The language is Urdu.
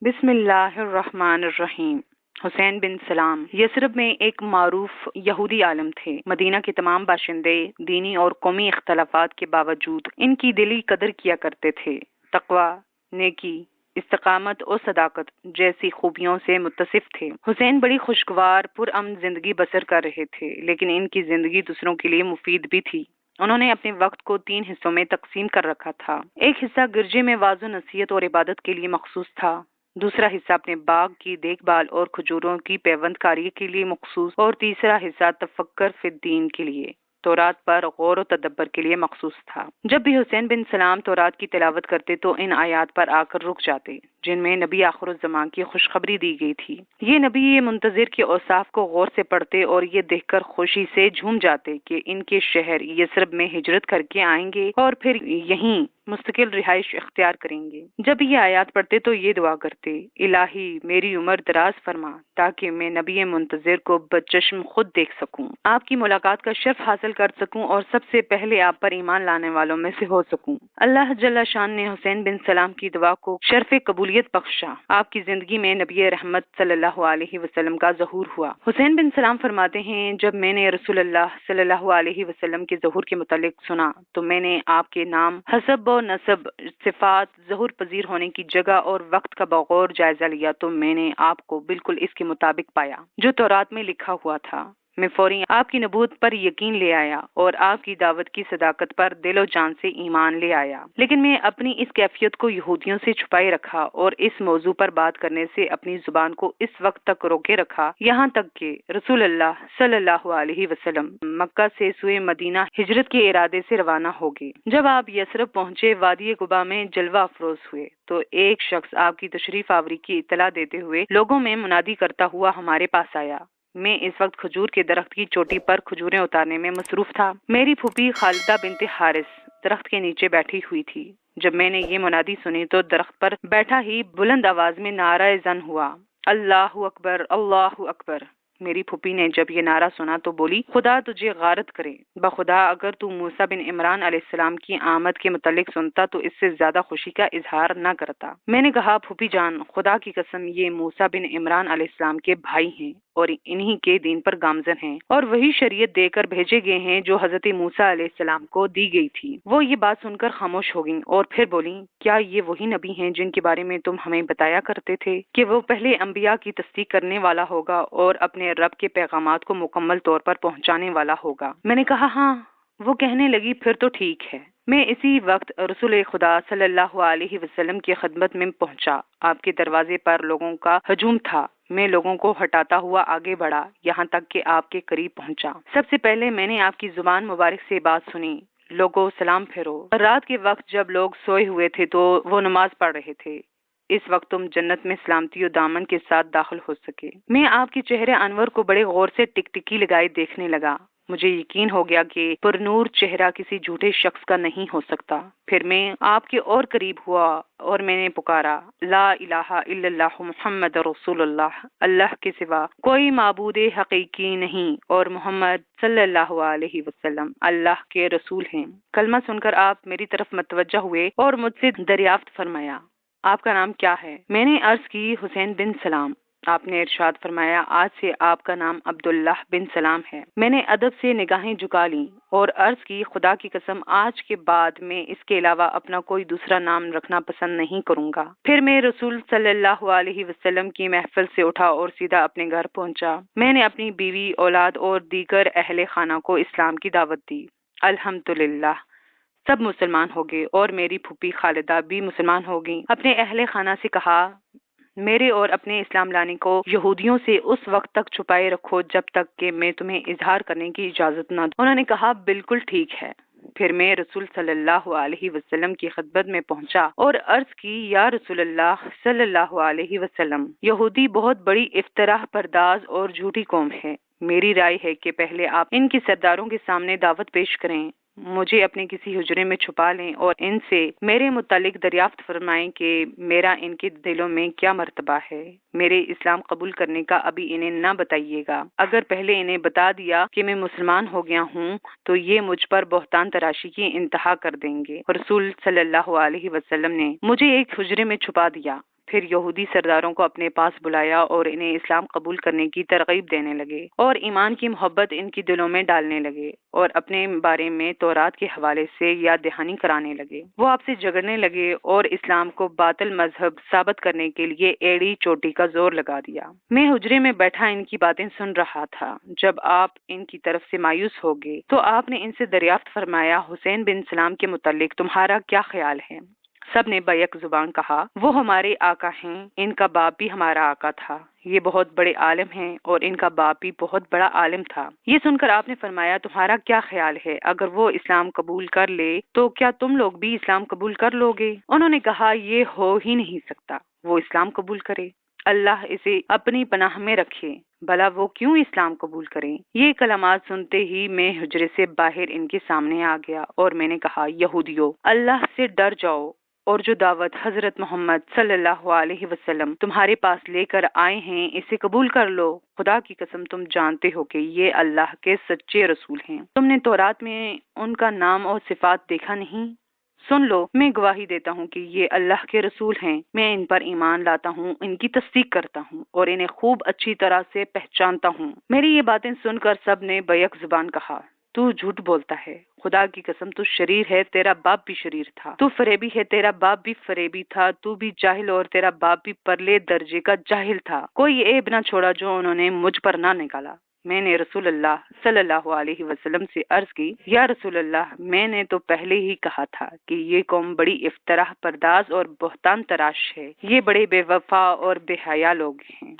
بسم اللہ الرحمن الرحیم۔ حسین بن سلام یثرب میں ایک معروف یہودی عالم تھے۔ مدینہ کے تمام باشندے دینی اور قومی اختلافات کے باوجود ان کی دلی قدر کیا کرتے تھے۔ تقوی، نیکی، استقامت اور صداقت جیسی خوبیوں سے متصف تھے۔ حسین بڑی خوشگوار پرامن زندگی بسر کر رہے تھے، لیکن ان کی زندگی دوسروں کے لیے مفید بھی تھی۔ انہوں نے اپنے وقت کو 3 حصوں میں تقسیم کر رکھا تھا۔ ایک حصہ گرجے میں واعظ و نصیحت اور عبادت کے لیے مخصوص تھا، دوسرا حصہ اپنے باغ کی دیکھ بھال اور کھجوروں کی پیوند کاری کے لیے مخصوص، اور تیسرا حصہ تفکر فی الدین کے لیے، تورات پر غور و تدبر کے لیے مخصوص تھا۔ جب بھی حسین بن سلام تورات کی تلاوت کرتے تو ان آیات پر آ کر رک جاتے جن میں نبی آخر الزمان کی خوشخبری دی گئی تھی۔ یہ نبی منتظر کے اوصاف کو غور سے پڑھتے اور یہ دیکھ کر خوشی سے جھوم جاتے کہ ان کے شہر یثرب میں ہجرت کر کے آئیں گے اور پھر یہیں مستقل رہائش اختیار کریں گے۔ جب یہ آیات پڑھتے تو یہ دعا کرتے، الہی میری عمر دراز فرما تاکہ میں نبی منتظر کو بچشم خود دیکھ سکوں، آپ کی ملاقات کا شرف حاصل کر سکوں اور سب سے پہلے آپ پر ایمان لانے والوں میں سے ہو سکوں۔ اللہ جل شان نے حسین بن سلام کی دعا کو شرف قبولیت بخشا۔ آپ کی زندگی میں نبی رحمت صلی اللہ علیہ وسلم کا ظہور ہوا۔ حسین بن سلام فرماتے ہیں، جب میں نے رسول اللہ صلی اللہ علیہ وسلم کے ظہور کے متعلق سنا تو میں نے آپ کے نام، حسب و نسب، صفات، ظہور پذیر ہونے کی جگہ اور وقت کا بغور جائزہ لیا تو میں نے آپ کو بالکل اس کے مطابق پایا جو تورات میں لکھا ہوا تھا۔ میں فوری آپ کی نبوت پر یقین لے آیا اور آپ کی دعوت کی صداقت پر دل و جان سے ایمان لے آیا، لیکن میں اپنی اس کیفیت کو یہودیوں سے چھپائے رکھا اور اس موضوع پر بات کرنے سے اپنی زبان کو اس وقت تک روکے رکھا یہاں تک کہ رسول اللہ صلی اللہ علیہ وسلم مکہ سے سوئے مدینہ ہجرت کے ارادے سے روانہ ہو گئے۔ جب آپ یثرب پہنچے، وادی قبا میں جلوہ افروز ہوئے تو ایک شخص آپ کی تشریف آوری کی اطلاع دیتے ہوئے لوگوں میں منادی کرتا ہوا ہمارے پاس آیا۔ میں اس وقت کھجور کے درخت کی چوٹی پر کھجوریں اتارنے میں مصروف تھا۔ میری پھوپھی خالدہ بنت حارث درخت کے نیچے بیٹھی ہوئی تھی۔ جب میں نے یہ منادی سنی تو درخت پر بیٹھا ہی بلند آواز میں نعرہ زن ہوا، اللہ اکبر اللہ اکبر۔ میری پھوپھی نے جب یہ نعرہ سنا تو بولی، خدا تجھے غارت کرے، بخدا اگر تو موسیٰ بن عمران علیہ السلام کی آمد کے متعلق سنتا تو اس سے زیادہ خوشی کا اظہار نہ کرتا۔ میں نے کہا، پھوپھی جان، خدا کی قسم یہ موسیٰ بن عمران علیہ السلام کے بھائی ہیں اور انہی کے دین پر گامزن ہیں اور وہی شریعت دے کر بھیجے گئے ہیں جو حضرت موسیٰ علیہ السلام کو دی گئی تھی۔ وہ یہ بات سن کر خاموش ہو گئیں اور پھر بولیں، کیا یہ وہی نبی ہیں جن کے بارے میں تم ہمیں بتایا کرتے تھے کہ وہ پہلے انبیاء کی تصدیق کرنے والا ہوگا اور اپنے رب کے پیغامات کو مکمل طور پر پہنچانے والا ہوگا؟ میں نے کہا، ہاں۔ وہ کہنے لگی، پھر تو ٹھیک ہے۔ میں اسی وقت رسول خدا صلی اللہ علیہ وسلم کی خدمت میں پہنچا۔ آپ کے دروازے پر لوگوں کا ہجوم تھا۔ میں لوگوں کو ہٹاتا ہوا آگے بڑھا یہاں تک کہ آپ کے قریب پہنچا۔ سب سے پہلے میں نے آپ کی زبان مبارک سے بات سنی، لوگوں سلام پھیرو۔ رات کے وقت جب لوگ سوئے ہوئے تھے تو وہ نماز پڑھ رہے تھے، اس وقت تم جنت میں سلامتی و دامن کے ساتھ داخل ہو سکے۔ میں آپ کے چہرے انور کو بڑے غور سے ٹکٹکی لگائے دیکھنے لگا۔ مجھے یقین ہو گیا کہ پرنور چہرہ کسی جھوٹے شخص کا نہیں ہو سکتا۔ پھر میں آپ کے اور قریب ہوا اور میں نے پکارا، لا الہ الا اللہ محمد رسول اللہ، اللہ کے سوا کوئی معبود حقیقی نہیں اور محمد صلی اللہ علیہ وسلم اللہ کے رسول ہیں۔ کلمہ سن کر آپ میری طرف متوجہ ہوئے اور مجھ سے دریافت فرمایا، آپ کا نام کیا ہے؟ میں نے عرض کی، حسین بن سلام۔ آپ نے ارشاد فرمایا، آج سے آپ کا نام عبداللہ بن سلام ہے۔ میں نے ادب سے نگاہیں جھکا لیں اور عرض کی، خدا کی قسم آج کے بعد میں اس کے علاوہ اپنا کوئی دوسرا نام رکھنا پسند نہیں کروں گا۔ پھر میں رسول صلی اللہ علیہ وسلم کی محفل سے اٹھا اور سیدھا اپنے گھر پہنچا۔ میں نے اپنی بیوی، اولاد اور دیگر اہل خانہ کو اسلام کی دعوت دی۔ الحمدللہ سب مسلمان ہو گئے اور میری پھوپھی خالدہ بھی مسلمان ہو گئیں۔ اپنے اہل خانہ سے کہا، میرے اور اپنے اسلام لانے کو یہودیوں سے اس وقت تک چھپائے رکھو جب تک کہ میں تمہیں اظہار کرنے کی اجازت نہ دوں۔ انہوں نے کہا، بالکل ٹھیک ہے۔ پھر میں رسول صلی اللہ علیہ وسلم کی خدمت میں پہنچا اور عرض کی، یا رسول اللہ صلی اللہ علیہ وسلم، یہودی بہت بڑی افتراء پرداز اور جھوٹی قوم ہے۔ میری رائے ہے کہ پہلے آپ ان کے سرداروں کے سامنے دعوت پیش کریں، مجھے اپنے کسی حجرے میں چھپا لیں اور ان سے میرے متعلق دریافت فرمائیں کہ میرا ان کے دلوں میں کیا مرتبہ ہے۔ میرے اسلام قبول کرنے کا ابھی انہیں نہ بتائیے گا۔ اگر پہلے انہیں بتا دیا کہ میں مسلمان ہو گیا ہوں تو یہ مجھ پر بہتان تراشی کی انتہا کر دیں گے۔ رسول صلی اللہ علیہ وسلم نے مجھے ایک حجرے میں چھپا دیا۔ پھر یہودی سرداروں کو اپنے پاس بلایا اور انہیں اسلام قبول کرنے کی ترغیب دینے لگے اور ایمان کی محبت ان کی دلوں میں ڈالنے لگے اور اپنے بارے میں تورات کے حوالے سے یاد دہانی کرانے لگے۔ وہ آپ سے جھگڑنے لگے اور اسلام کو باطل مذہب ثابت کرنے کے لیے ایڑی چوٹی کا زور لگا دیا۔ میں حجرے میں بیٹھا ان کی باتیں سن رہا تھا۔ جب آپ ان کی طرف سے مایوس ہو گئے تو آپ نے ان سے دریافت فرمایا، حسین بن سلام کے متعلق تمہارا کیا خیال ہے؟ سب نے بیک زبان کہا، وہ ہمارے آقا ہیں، ان کا باپ بھی ہمارا آقا تھا، یہ بہت بڑے عالم ہیں اور ان کا باپ بھی بہت بڑا عالم تھا۔ یہ سن کر آپ نے فرمایا، تمہارا کیا خیال ہے؟ اگر وہ اسلام قبول کر لے تو کیا تم لوگ بھی اسلام قبول کر لو گے؟ انہوں نے کہا، یہ ہو ہی نہیں سکتا، وہ اسلام قبول کرے، اللہ اسے اپنی پناہ میں رکھے، بھلا وہ کیوں اسلام قبول کریں؟ یہ کلمات سنتے ہی میں حجرے سے باہر ان کے سامنے آ گیا اور میں نے کہا، یہودیو، اللہ سے ڈر جاؤ اور جو دعوت حضرت محمد صلی اللہ علیہ وسلم تمہارے پاس لے کر آئے ہیں اسے قبول کر لو۔ خدا کی قسم تم جانتے ہو کہ یہ اللہ کے سچے رسول ہیں۔ تم نے تورات میں ان کا نام اور صفات دیکھا نہیں؟ سن لو، میں گواہی دیتا ہوں کہ یہ اللہ کے رسول ہیں۔ میں ان پر ایمان لاتا ہوں، ان کی تصدیق کرتا ہوں اور انہیں خوب اچھی طرح سے پہچانتا ہوں۔ میری یہ باتیں سن کر سب نے بیک زبان کہا، تو جھوٹ بولتا ہے، خدا کی قسم تو شریر ہے، تیرا باپ بھی شریر تھا، تو فریبی ہے، تیرا باپ بھی فریبی تھا، تو بھی جاہل اور تیرا باپ بھی پرلے درجے کا جاہل تھا۔ کوئی عیب نہ چھوڑا جو انہوں نے مجھ پر نہ نکالا۔ میں نے رسول اللہ صلی اللہ علیہ وسلم سے عرض کی، یا رسول اللہ، میں نے تو پہلے ہی کہا تھا کہ یہ قوم بڑی افطراح پرداز اور بہتان تراش ہے، یہ بڑے بے وفا اور بے حیا لوگ ہیں۔